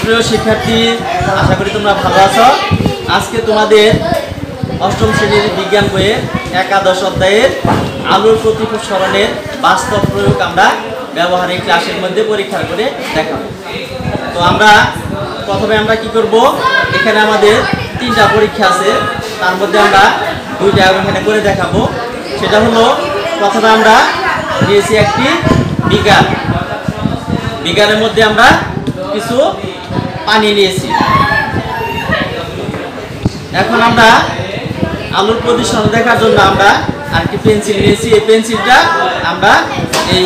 প্রিয় শিক্ষার্থী, আশা করি তোমরা ভালো আছো। আজকে তোমাদের অষ্টম শ্রেণীর বিজ্ঞান বইয়ে একাদশ অধ্যায়ের আলোর প্রতিফলনের বাস্তব প্রয়োগ আমরা ব্যবহারিক ক্লাসের মধ্যে পরীক্ষা করে দেখাবো। তো আমরা প্রথমে কি করব, এখানে আমাদের 3টা পরীক্ষা আছে, তার মধ্যে আমরা 2টা এখানে করে দেখাবো। সেটা হলো, প্রথমে আমরা নিয়েছি একটি বিজ্ঞানের মধ্যে আমরা কিছু পানি নিয়েছি। এখন আমরা আলোর প্রতিসরণ দেখার জন্য আমরা আরেকটি পেন্সিল নিয়েছি। এই পেন্সিলটা আমরা এই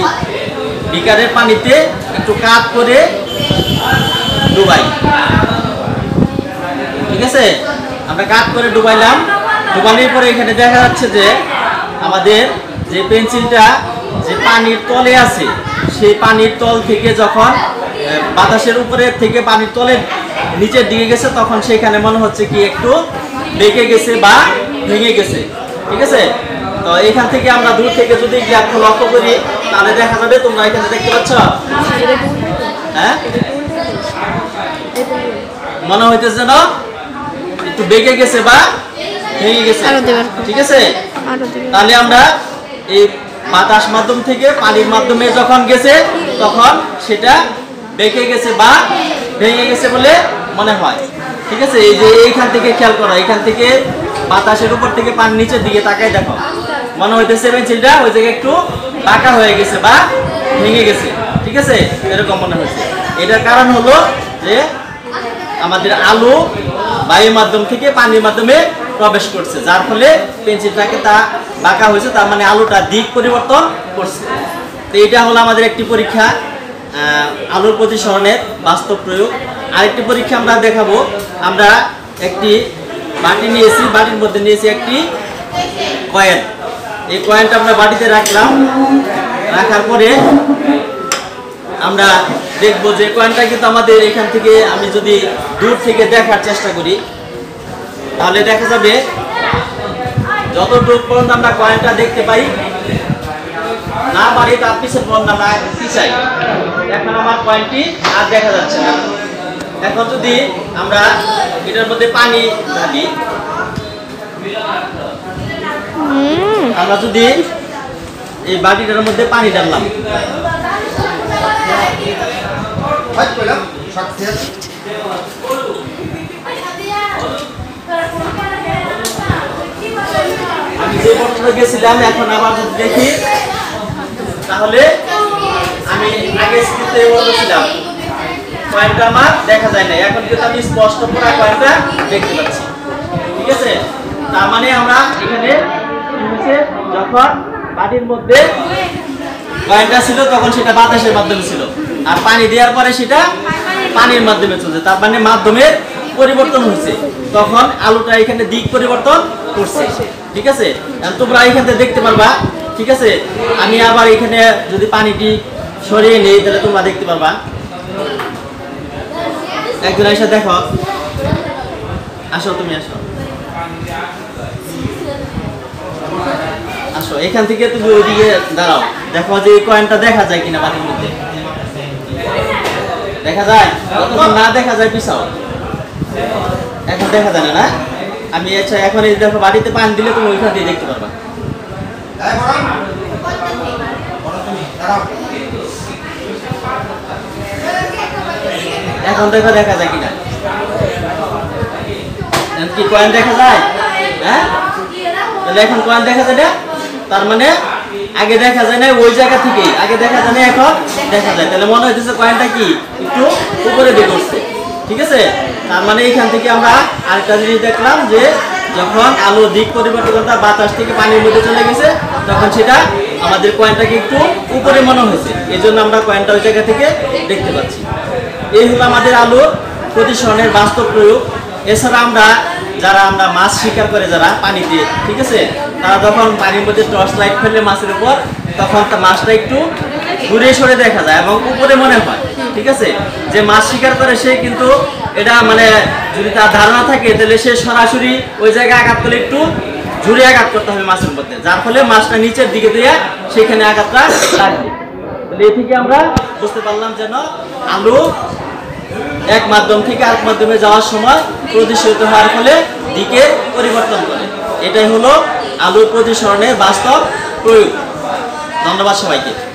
বিকারের পানিতে একটু কাট করে ডুবাই। ঠিক আছে, আমরা কাট করে ডুবাইলাম। ডুবানোর পরে এখানে দেখা যাচ্ছে যে আমাদের যে পেন্সিলটা যে পানির তলে আছে, সেই পানির তল থেকে যখন বাতাসের উপরে থেকে পানির তলে নিচের দিকে গেছে, তখন সেখানে মনে হচ্ছে কি একটু বেঁকে গেছে বা ভেঙে গেছে। ঠিক আছে, তো এখান থেকে আমরা দূর থেকে যদি একটু লক্ষ্য করি, তাহলে দেখা যাবে, তোমরা এখানে দেখতে পাচ্ছ, হ্যাঁ, মনে হইতেছে না একটু বেঁকে গেছে বা ভেঙে গেছে। ঠিক আছে, তাহলে আমরা এই বাতাস মাধ্যম থেকে পানির মাধ্যমে যখন গেছে, তখন সেটা বেঁকে গেছে বা ভেঙে গেছে বলে মনে হয়। ঠিক আছে, এই যে এইখান থেকে খেয়াল করো, এখান থেকে বাতাসের উপর থেকে পানি নিচের দিকে তাকায় দেখো, মনে হইতেছে পেন্সিলটা ওই জায়গায় একটু বাঁকা হয়ে গেছে বা ভেঙে গেছে। ঠিক আছে, এরকম মনে হচ্ছে। এটার কারণ হলো যে আমাদের আলো বায়ুর মাধ্যম থেকে পানির মাধ্যমে প্রবেশ করছে, যার ফলে পেন্সিলটাকে তা বাঁকা হয়েছে, তার মানে আলোটা দিক পরিবর্তন করছে। তো এটা হলো আমাদের একটি পরীক্ষা, আলোর প্রতিসরণের বাস্তব প্রয়োগ। আরেকটি পরীক্ষা আমরা দেখাবো। আমরা একটি বাটি নিয়েছি, বাটির মধ্যে নিয়েছি একটি কয়েন। এই কয়েনটা আমরা বাটিতে রাখলাম। রাখার পরে আমরা দেখবো যে কয়েনটা কিন্তু আমাদের এখান থেকে, আমি যদি দূর থেকে দেখার চেষ্টা করি, তাহলে দেখা যাবে যত দূর পর্যন্ত আমরা কয়েনটা দেখতে পাই না পারি, তার পিছনে পর্যন্ত আমরা পিছাই। এখন আমার কয়েনটি আর দেখা যাচ্ছে না। এখন যদি আমরা এটার মধ্যে পানি ঢালি, আমরা যদি এই বাটিটার মধ্যে পানি ঢাললাম, আমি যে পর্যন্ত গেছিলাম, এখন আবার যদি দেখি, তাহলে আমি আগে স্ক্রিপ্টে বলেছিলাম কয়েনটা আমার দেখা যায় না, এখন কিন্তু আমি স্পষ্ট পুরো কয়েনটা দেখতে পাচ্ছি। ঠিক আছে, তার মানে আমরা এখানে যখন বাটির মধ্যে কয়েনটা ছিল, তখন সেটা বাতাসের মাধ্যমে ছিল, আর পানি দেওয়ার পরে সেটা পানির মাধ্যমে চলছে, তার মানে মাধ্যমের পরিবর্তন হয়েছে, তখন আলোটা এখানে দিক পরিবর্তন করছে। ঠিক আছে, তোমরা এখান থেকে দেখতে পারবা। ঠিক আছে, আমি আবার এখানে যদি পানিটি সরিয়ে নিই, তাহলে তোমরা দেখতে পারবা। একজন এসে দেখো, আসো, তুমি আসো, আসো, এখান থেকে তুমি ওইদিকে দাঁড়াও, দেখো যে এই কয়েনটা দেখা যায় কিনা বাটির মধ্যে। দেখা যায়? না দেখা যায় পিছাও। এখন দেখা যায় না, না? আমি আচ্ছা, এখন এই দেখো, বাড়িতে পানি দিলে তুমি ওইখান দিয়ে দেখতে পারবা। এখন দেখো দেখা যায় কিনা, কি কয়েন দেখা যায়? হ্যাঁ, তাহলে এখন কয়েন দেখা যায় না, তার মানে আগে দেখা যায় না, ওই জায়গা থেকে আগে দেখা যায় না, এখন দেখা যায়। তাহলে মনে হইতেছে কয়েনটা কি একটু উপরে দিকে উঠছে। ঠিক আছে, তার মানে এখান থেকে আমরা আরেকটা জিনিস দেখলাম, যে যখন আলো দিক পরিবর্তন করে বাতাস থেকে পানির মধ্যে চলে গেছে, তখন সেটা আমাদের কয়েনটাকে একটু উপরে মনে হয়েছে, এই জন্য আমরা কয়েনটা ওই জায়গা থেকে দেখতে পাচ্ছি। এই হলো আমাদের আলোর প্রতিসরণের বাস্তব প্রয়োগ। এছাড়া আমরা মাছ শিকার করে যারা পানিতে, ঠিক আছে, তারা যখন পানির মধ্যে টর্চ লাইট ফেললে মাছের উপর, তখন মাছটা একটু ঘুরে সরে দেখা যায় এবং উপরে মনে হয়। ঠিক আছে, যে মাছ শিকার করে সে কিন্তু এটা মানে যদি তার ধারণা থাকে, তাহলে সে সরাসরি ওই জায়গায় আঘাত করলে একটু ঝুড়ে আঘাত করতে হবে মাছের মধ্যে, যার ফলে মাছটা নিচের দিকে দিয়ে সেখানে আঘাতটা লাগবে। তাহলে এই থেকে আমরা বুঝতে পারলাম যেন আলো এক মাধ্যম থেকে আরেক মাধ্যমে যাওয়ার সময় প্রতিসরিত হওয়ার ফলে দিকের পরিবর্তন করে। এটাই হলো আলোর প্রতিসরণের বাস্তব প্রয়োগ। ধন্যবাদ সবাইকে।